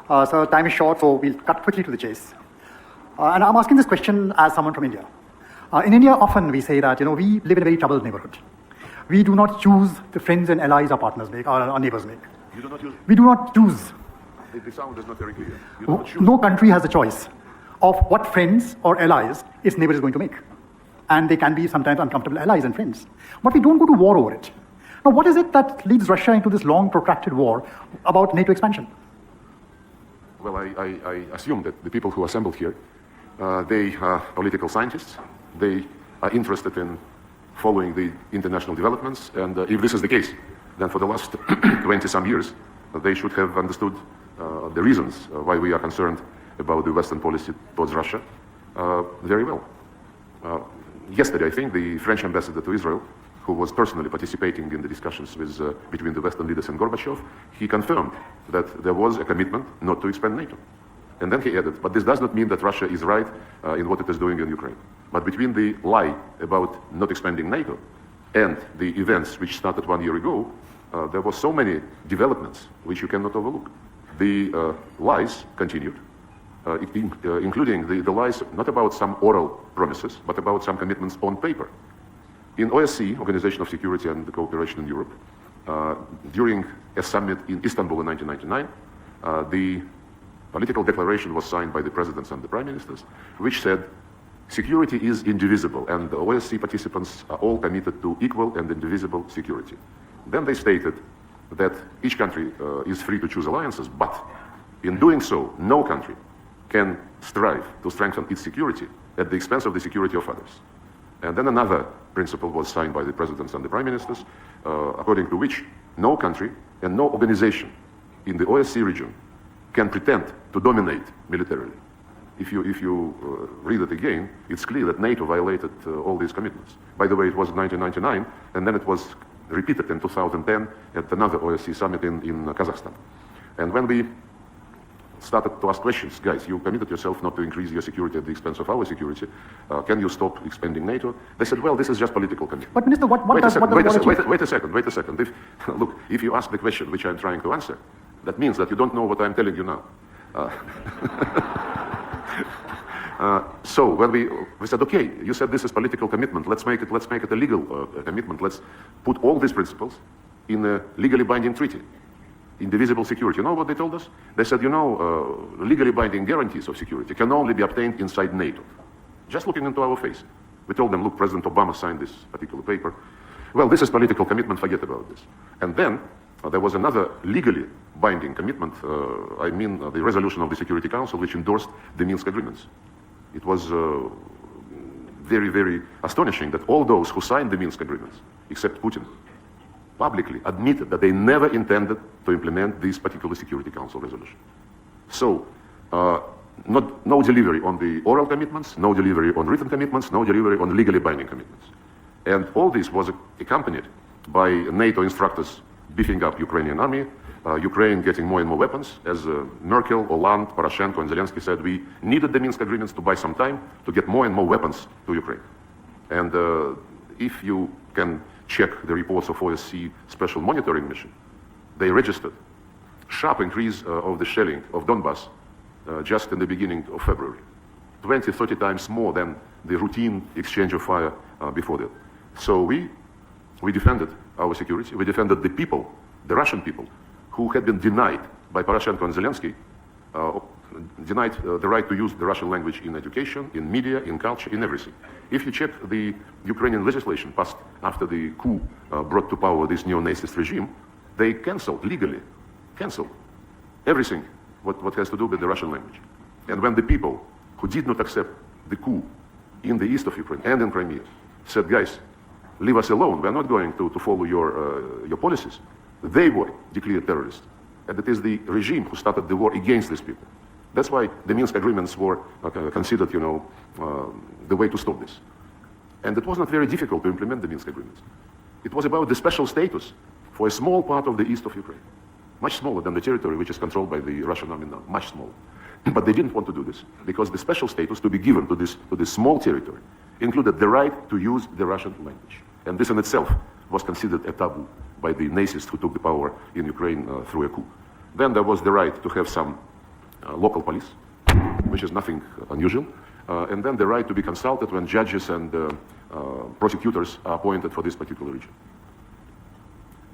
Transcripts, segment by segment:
So time is short, so we'll cut quickly to the chase. And I'm asking this question as someone from India. In India, often we say that we live in a very troubled neighborhood. We do not choose the friends and allies our partners make, or our neighbors make. You do not choose? We do not choose. The sound is not very clear. You do not choose. No country has a choice of what friends or allies its neighbor is going to make. And they can be sometimes uncomfortable allies and friends. But we don't go to war over it. Now, what is it that leads Russia into this long, protracted war about NATO expansion? Well, I assume that the people who assembled here, they are political scientists. They are interested in following the international developments. And if this is the case, then for the last 20-some years, they should have understood the reasons why we are concerned about the Western policy towards Russia very well. Yesterday, I think, the French ambassador to Israel, who was personally participating in the discussions between the Western leaders and Gorbachev, he confirmed that there was a commitment not to expand NATO. And then he added, but this does not mean that Russia is right in what it is doing in Ukraine. But between the lie about not expanding NATO and the events which started 1 year ago, there were so many developments which you cannot overlook. The lies continued, including the lies not about some oral promises, but about some commitments on paper. In OSCE, Organization of Security and Cooperation in Europe, during a summit in Istanbul in 1999, the political declaration was signed by the presidents and the prime ministers, which said, security is indivisible, and the OSCE participants are all committed to equal and indivisible security. Then they stated that each country is free to choose alliances, but in doing so, no country can strive to strengthen its security at the expense of the security of others. And then another principle was signed by the presidents and the prime ministers, according to which no country and no organization in the OSCE region can pretend to dominate militarily. If you read it again, it's clear that NATO violated all these commitments. By the way, it was 1999, and then it was repeated in 2010 at another OSCE summit in Kazakhstan. And when we started to ask questions, guys, you committed yourself not to increase your security at the expense of our security. Can you stop expanding NATO? They said, well, this is just political commitment. But Minister, wait a second. Look, if you ask the question which I'm trying to answer, that means that you don't know what I'm telling you now. So when we said, okay, you said this is political commitment. Let's make it a legal commitment. Let's put all these principles in a legally binding treaty. Indivisible security. You know what they told us? They said, legally binding guarantees of security can only be obtained inside NATO. Just looking into our face. We told them, look, President Obama signed this particular paper. Well, this is political commitment, forget about this. And then there was another legally binding commitment, the resolution of the Security Council, which endorsed the Minsk agreements. It was very, very astonishing that all those who signed the Minsk agreements, except Putin, publicly admitted that they never intended to implement this particular Security Council resolution. So, no delivery on the oral commitments, no delivery on written commitments, no delivery on legally binding commitments. And all this was accompanied by NATO instructors beefing up Ukrainian army, Ukraine getting more and more weapons. As Merkel, Hollande, Poroshenko, and Zelensky said, we needed the Minsk agreements to buy some time to get more and more weapons to Ukraine. And if you can check the reports of OSCE Special Monitoring Mission, they registered sharp increase of the shelling of Donbass just in the beginning of February. 20, 30 times more than the routine exchange of fire before that. So we defended our security. We defended the people, the Russian people, who had been denied by Poroshenko and Zelensky, denied the right to use the Russian language in education, in media, in culture, in everything. If you check the Ukrainian legislation passed after the coup brought to power this neo-Nazist regime, they legally canceled everything what has to do with the Russian language. And when the people who did not accept the coup in the east of Ukraine and in Crimea said, guys, leave us alone, we're not going to follow your policies, they were declared terrorists. And it is the regime who started the war against these people. That's why the Minsk agreements were considered, the way to stop this. And it was not very difficult to implement the Minsk agreements. It was about the special status for a small part of the east of Ukraine, much smaller than the territory which is controlled by the Russian army now, much smaller. But they didn't want to do this because the special status to be given to this small territory included the right to use the Russian language. And this in itself was considered a taboo by the Nazists who took the power in Ukraine through a coup. Then there was the right to have some local police, which is nothing unusual, and then the right to be consulted when judges and prosecutors are appointed for this particular region.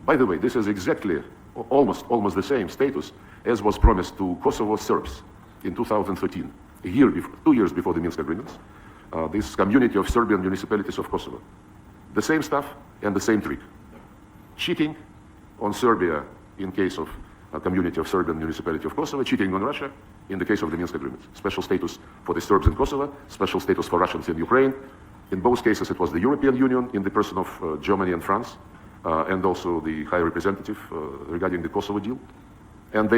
By the way, this is exactly almost the same status as was promised to Kosovo Serbs in 2013, a year before, 2 years before the Minsk agreements. This community of Serbian municipalities of Kosovo. The same stuff and the same trick. Cheating on Serbia in case of a community of Serbian municipality of Kosovo, cheating on Russia in the case of the Minsk agreements. Special status for the Serbs in Kosovo, special status for Russians in Ukraine. In both cases, it was the European Union in the person of Germany and France, and also the High Representative regarding the Kosovo deal. And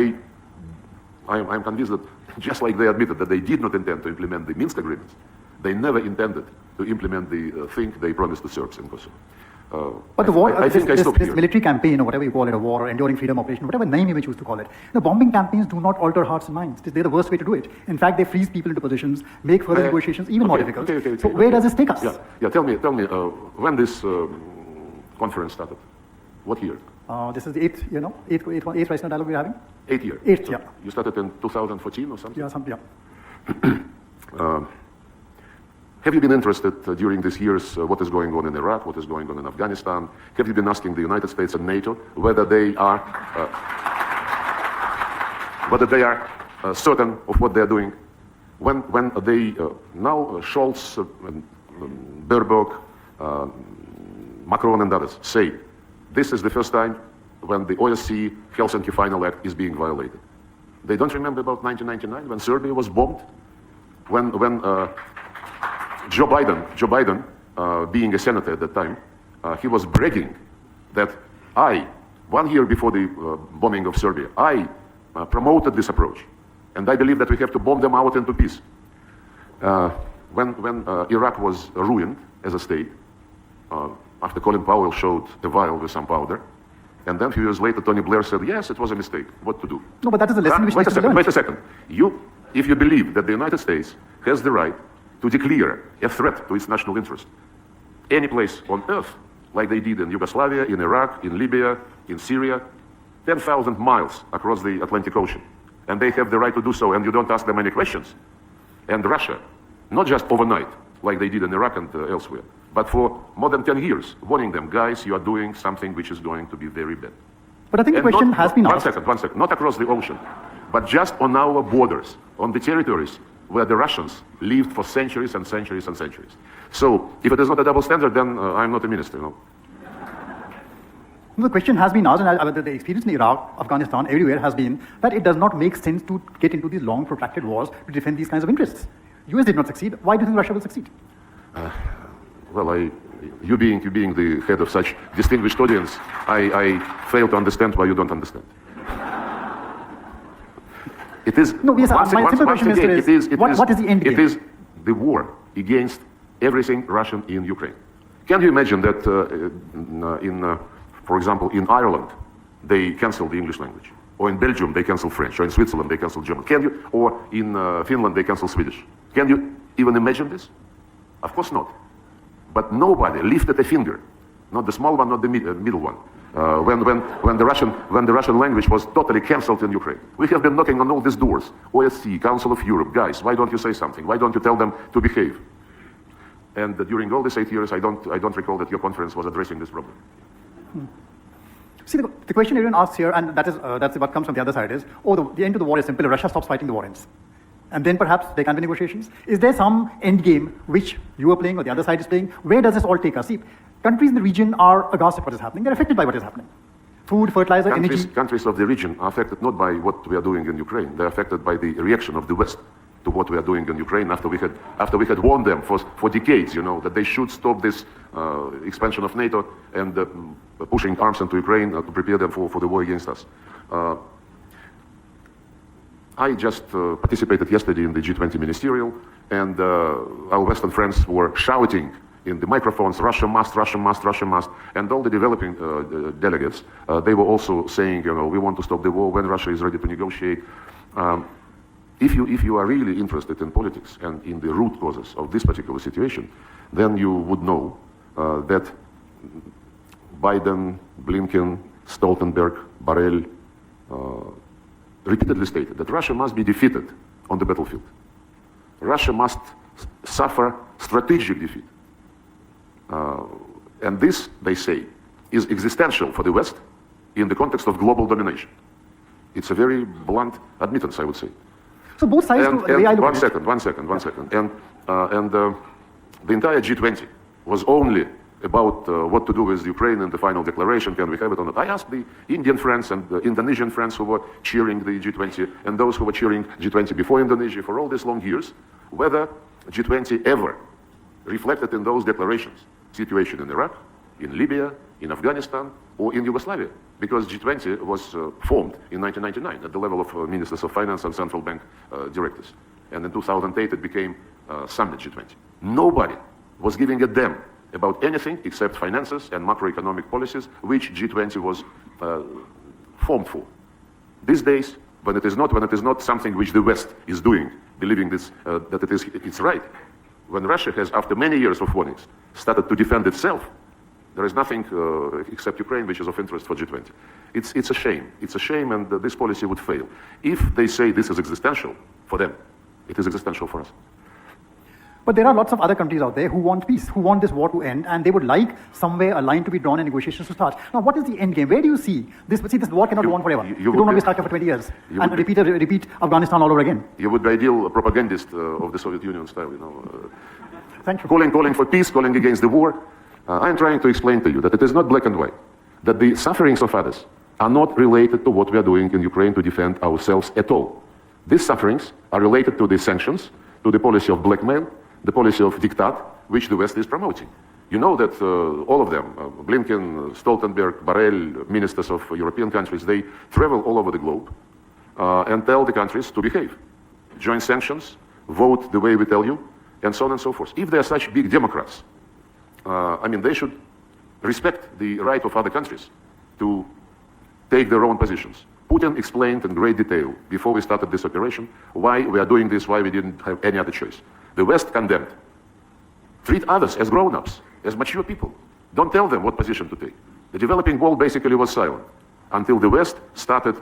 I'm convinced that just like they admitted that they did not intend to implement the Minsk agreements, they never intended to implement the thing they promised the Serbs in Kosovo. But the war, I think this military campaign, or whatever you call it, a war, or enduring freedom operation, whatever name you may choose to call it, the bombing campaigns do not alter hearts and minds. They're the worst way to do it. In fact, they freeze people into positions, make further negotiations even more difficult. So where does this take us? Yeah. Tell me, when this conference started? What year? This is the eighth Rational Dialogue we're having. 8 years. Eighth, yeah. You started in 2014 or something? Yeah. Have you been interested during these years what is going on in Iraq, what is going on in Afghanistan? Have you been asking the United States and NATO whether they are certain of what they are doing? When they now Scholz, Baerbock, Macron and others say this is the first time when the OSCE Helsinki Final Act is being violated. They don't remember about 1999 when Serbia was bombed, when Joe Biden, being a senator at that time, he was bragging that 1 year before the bombing of Serbia, I promoted this approach, and I believe that we have to bomb them out into peace. When Iraq was ruined as a state, after Colin Powell showed a vial with some powder, and then a few years later, Tony Blair said, yes, it was a mistake. What to do? No, but that is a lesson which wait needs to be learned. Wait a second. If you believe that the United States has the right to declare a threat to its national interest, any place on earth, like they did in Yugoslavia, in Iraq, in Libya, in Syria, 10,000 miles across the Atlantic Ocean, and they have the right to do so, and you don't ask them any questions. And Russia, not just overnight, like they did in Iraq and elsewhere, but for more than 10 years, warning them, guys, you are doing something which is going to be very bad. But I think the question has been asked. One second. Not across the ocean, but just on our borders, on the territories where the Russians lived for centuries and centuries and centuries. So, if it is not a double standard, then I'm not a minister, no? The question has been asked, and the experience in Iraq, Afghanistan, everywhere has been that it does not make sense to get into these long, protracted wars to defend these kinds of interests. US did not succeed. Why do you think Russia will succeed? Well, you being the head of such distinguished audience, I fail to understand why you don't understand. It is. No, yes, my simple question, Mr. is what is the end game? It is the war against everything Russian in Ukraine. Can you imagine that for example, in Ireland, they cancel the English language, or in Belgium they cancel French, or in Switzerland they cancel German? Can you? Or in Finland they cancel Swedish? Can you even imagine this? Of course not. But nobody lifted a finger, not the small one, not the middle one, when the Russian language was totally cancelled in Ukraine. We have been knocking on all these doors, OSCE, Council of Europe, guys, why don't you say something? Why don't you tell them to behave? And during all these 8 years, I don't recall that your conference was addressing this problem. See, the question everyone asks here, and that's what comes from the other side is, the end to the war is simple. Russia stops fighting, the war ends. And then perhaps there can be negotiations. Is there some end game which you are playing or the other side is playing? Where does this all take us? See, countries in the region are aghast at what is happening. They're affected by what is happening. Food, fertilizer, energy. Countries of the region are affected not by what we are doing in Ukraine. They're affected by the reaction of the West to what we are doing in Ukraine after we had warned them for decades, that they should stop this expansion of NATO and pushing arms into Ukraine to prepare them for the war against us. I just participated yesterday in the G20 ministerial, and our Western friends were shouting in the microphones, Russia must, Russia must, Russia must, and all the developing delegates, they were also saying, we want to stop the war when Russia is ready to negotiate. If you are really interested in politics and in the root causes of this particular situation, then you would know that Biden, Blinken, Stoltenberg, Borrell, repeatedly stated that Russia must be defeated on the battlefield. Russia must suffer strategic defeat. And this, they say, is existential for the West in the context of global domination. It's a very blunt admittance, I would say. So both sides, one second. And the entire G20 was only about what to do with Ukraine and the final declaration, can we have it or not. I asked the Indian friends and the Indonesian friends who were cheering the G20 and those who were cheering G20 before Indonesia for all these long years, whether G20 ever reflected in those declarations situation in Iraq, in Libya, in Afghanistan, or in Yugoslavia, because G20 was formed in 1999 at the level of ministers of finance and central bank directors. And in 2008 it became Summit G20. Nobody was giving a damn about anything except finances and macroeconomic policies, which G20 was formed for. These days, when it is not something which the West is doing, believing this, that it's right, when Russia has, after many years of warnings, started to defend itself, there is nothing except Ukraine which is of interest for G20. It's a shame. It's a shame, and this policy would fail. If they say this is existential for them, it is existential for us. But there are lots of other countries out there who want peace, who want this war to end, and they would like somewhere a line to be drawn and negotiations to start. Now, what is the end game? Where do you see this? See, this war cannot go on forever. You don't want to be stuck here for 20 years and repeat Afghanistan all over again. You would be ideal propagandist of the Soviet Union style, you know. Thank you. Calling for peace, calling against the war. I'm trying to explain to you that it is not black and white, that the sufferings of others are not related to what we are doing in Ukraine to defend ourselves at all. These sufferings are related to the sanctions, to the policy of blackmail, the policy of diktat, which the West is promoting. You know that all of them, Blinken, Stoltenberg, Borrell, ministers of European countries, they travel all over the globe and tell the countries to behave. Join sanctions, vote the way we tell you, and so on and so forth. If they are such big democrats, they should respect the right of other countries to take their own positions. Putin explained in great detail before we started this operation why we are doing this, why we didn't have any other choice. The West condemned. Treat others as grown-ups, as mature people. Don't tell them what position to take. The developing world basically was silent until the West started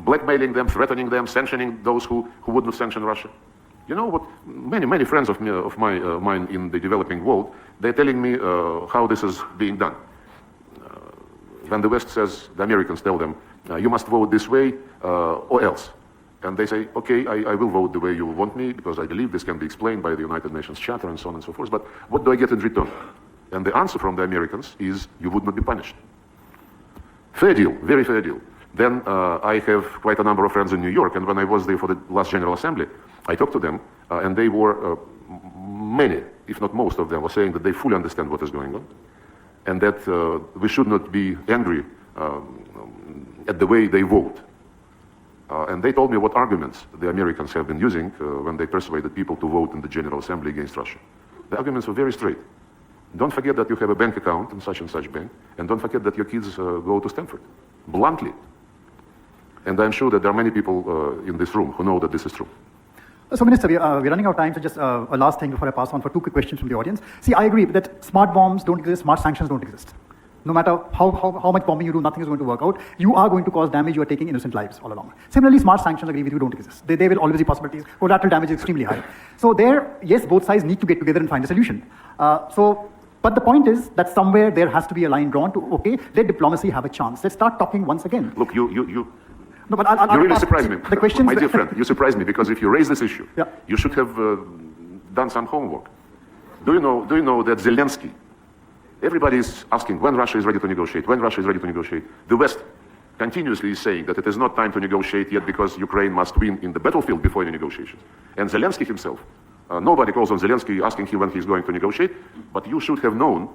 blackmailing them, threatening them, sanctioning those who would not sanction Russia. You know what? Many friends of mine in the developing world, they're telling me how this is being done. When the West says, the Americans tell them, you must vote this way or else. And they say, okay, I will vote the way you want me because I believe this can be explained by the United Nations Charter and so on and so forth. But what do I get in return? And the answer from the Americans is, you would not be punished. Fair deal, very fair deal. Then I have quite a number of friends in New York, and when I was there for the last General Assembly, I talked to them, and they were, many, if not most of them, were saying that they fully understand what is going on, and that we should not be angry at the way they vote. And they told me what arguments the Americans have been using when they persuaded people to vote in the General Assembly against Russia. The arguments were very straight. Don't forget that you have a bank account in such and such bank, and don't forget that your kids go to Stanford. Bluntly. And I'm sure that there are many people in this room who know that this is true. So, Minister, we're running out of time, so just a last thing before I pass on for two quick questions from the audience. See, I agree that smart bombs don't exist, smart sanctions don't exist. No matter how much bombing you do, nothing is going to work out. You are going to cause damage, you are taking innocent lives all along. Similarly, smart sanctions, I agree with you, don't exist. They will always be possibilities. Collateral damage is extremely high. So there, yes, both sides need to get together and find a solution. But the point is that somewhere there has to be a line drawn to, okay, let diplomacy have a chance. Let's start talking once again. Look, you you really surprised me. The questions, my dear friend, you surprised me because if you raise this issue, yeah, you should have done some homework. Do you know that Zelensky, everybody is asking when Russia is ready to negotiate, when Russia is ready to negotiate. The West continuously is saying that it is not time to negotiate yet because Ukraine must win in the battlefield before any negotiations. And Zelensky himself, nobody calls on Zelensky asking him when he's going to negotiate, but you should have known,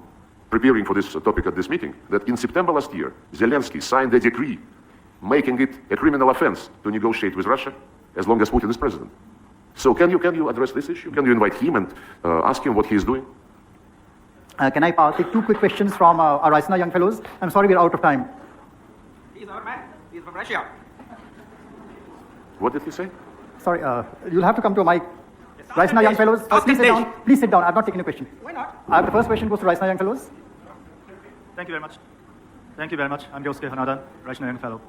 preparing for this topic at this meeting, that in September last year, Zelensky signed a decree making it a criminal offense to negotiate with Russia as long as Putin is president. So can you address this issue? Can you invite him and ask him what he's doing? Can I take two quick questions from our Raisina young fellows? I'm sorry, we're out of time. He's our man. He's from Russia. What did he say? Sorry, you'll have to come to a mic. Raisina young fellows, please sit down. Please sit down. I've not taken a question. Why not? The first question goes to Raisina young fellows. Thank you very much. Thank you very much. I'm Yosuke Hanada, Raisina young fellow.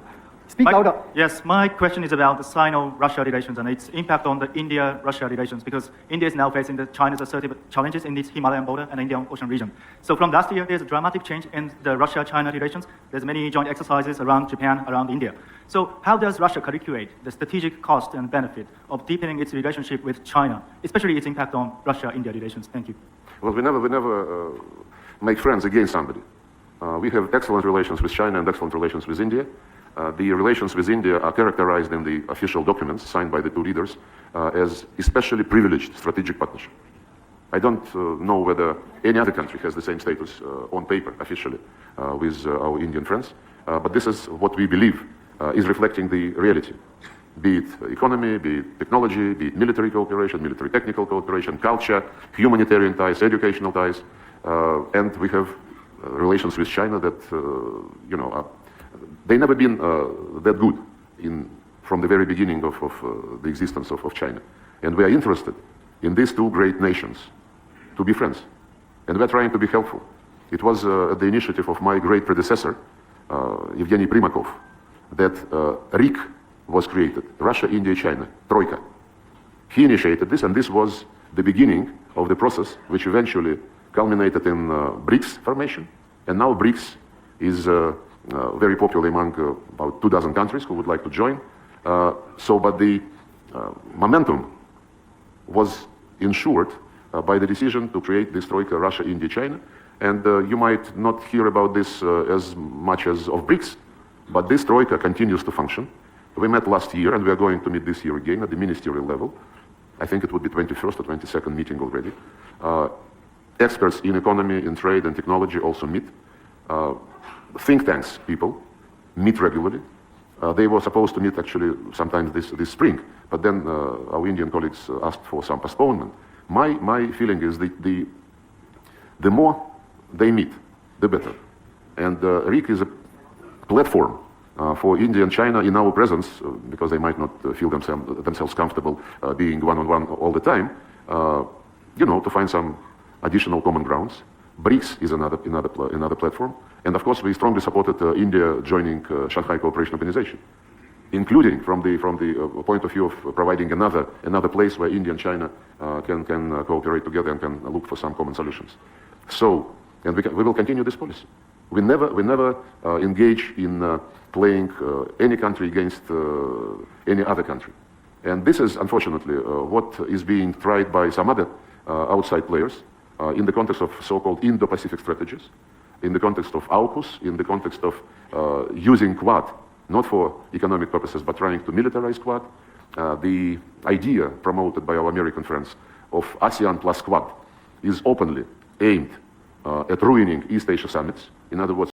Speak louder. Yes, my question is about the Sino-Russia relations and its impact on the India-Russia relations, because India is now facing China's assertive challenges in its Himalayan border and Indian Ocean region. So from last year, there's a dramatic change in the Russia-China relations. There's many joint exercises around Japan, around India. So how does Russia calculate the strategic cost and benefit of deepening its relationship with China, especially its impact on Russia-India relations? Thank you. Well, we never make friends against somebody. We have excellent relations with China and excellent relations with India. The relations with India are characterized in the official documents signed by the two leaders as especially privileged strategic partnership. I don't know whether any other country has the same status on paper officially with our Indian friends, but this is what we believe is reflecting the reality. Be it economy, be it technology, be it military cooperation, military technical cooperation, culture, humanitarian ties, educational ties, and we have relations with China that, they never been that good from the very beginning of the existence of China. And we are interested in these two great nations to be friends. And we're trying to be helpful. It was at the initiative of my great predecessor, Evgeny Primakov, that RIC was created, Russia, India, China, Troika. He initiated this, and this was the beginning of the process which eventually culminated in BRICS formation. And now BRICS is very popular among about 24 countries who would like to join. But the momentum was ensured by the decision to create this Troika, Russia, India, China. And you might not hear about this as much as of BRICS, but this Troika continues to function. We met last year, and we are going to meet this year again at the ministerial level. I think it would be 21st or 22nd meeting already. Experts in economy, in trade, and technology also meet. Think tanks people meet regularly. They were supposed to meet actually sometime this spring, but then our Indian colleagues asked for some postponement. My feeling is the more they meet, the better. And RIC is a platform for India and China in our presence, because they might not feel themselves comfortable being one-on-one all the time, to find some additional common grounds. BRICS is another platform. And of course, we strongly supported India joining Shanghai Cooperation Organization, including from the point of view of providing another place where India and China can cooperate together and can look for some common solutions. So, and we will continue this policy. We never engage in playing any country against any other country. And this is, unfortunately, what is being tried by some other outside players in the context of so-called Indo-Pacific strategies, in the context of AUKUS, in the context of using Quad, not for economic purposes, but trying to militarize Quad. The idea promoted by our American friends of ASEAN plus Quad is openly aimed at ruining East Asia summits. In other words,